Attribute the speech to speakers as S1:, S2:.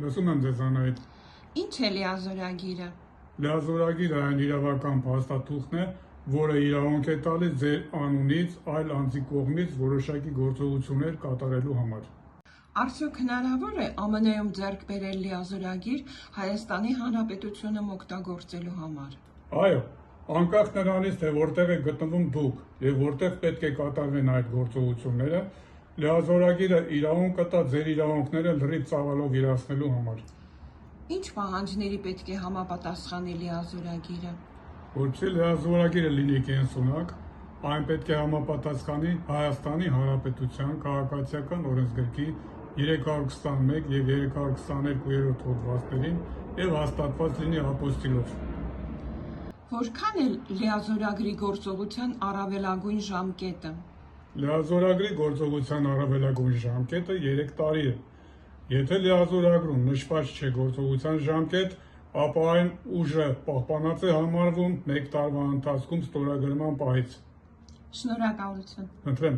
S1: Լսում եմ ձեզ Անահիտ։
S2: Ինչ է լիազորագիրը։
S1: Լիազորագիրը այն իրավական փաստաթուղթն է, որը իրավունք է տալիս ձեր անունից այլ անձի կողմից որոշակի գործողություններ կատարելու համար։
S2: Արդյոք հնարավոր է ԱՄՆ-ում ձեռք բերել լիազորագիր Հայաստանի Հանրապետությունում օգտագործելու համար։
S1: Այո, անկախ նրանից, թե որտեղ եք գտնվում դուք եւ որտեղ պետք է կատարվեն այդ գործողությունները, լիազորագիրը իրավունք կտա ձեր իրավունքները լրիվ ծավալով իրացնելու համար։
S2: Ինչ պահանջների պետք է համապատասխանի լիազորագիրը։
S1: Որպեսզի լիազորագիրը լինի կենսունակ, այն պետք է համապատասխանի Հայաստանի Հանրապետության քաղաքացիական օրենսգրքի 321 եւ 322-րդ հոդվածներին եւ հաստատված լինի ապոստիլով։
S2: Որքան է լիազորագրի գործողության առավելագույն ժամկետը։
S1: Լիազորագրի գործողության առավելագույն ժամկետը 3 տարի է։ Եթե լիազորագրում նշված չէ գործողության ժամկետ, ապա այն ուժը պահպանած է համարվում 1 տարվա ընթացքում ստորագրման պահից։
S2: Շնորհակալություն։
S1: Խնդրեմ։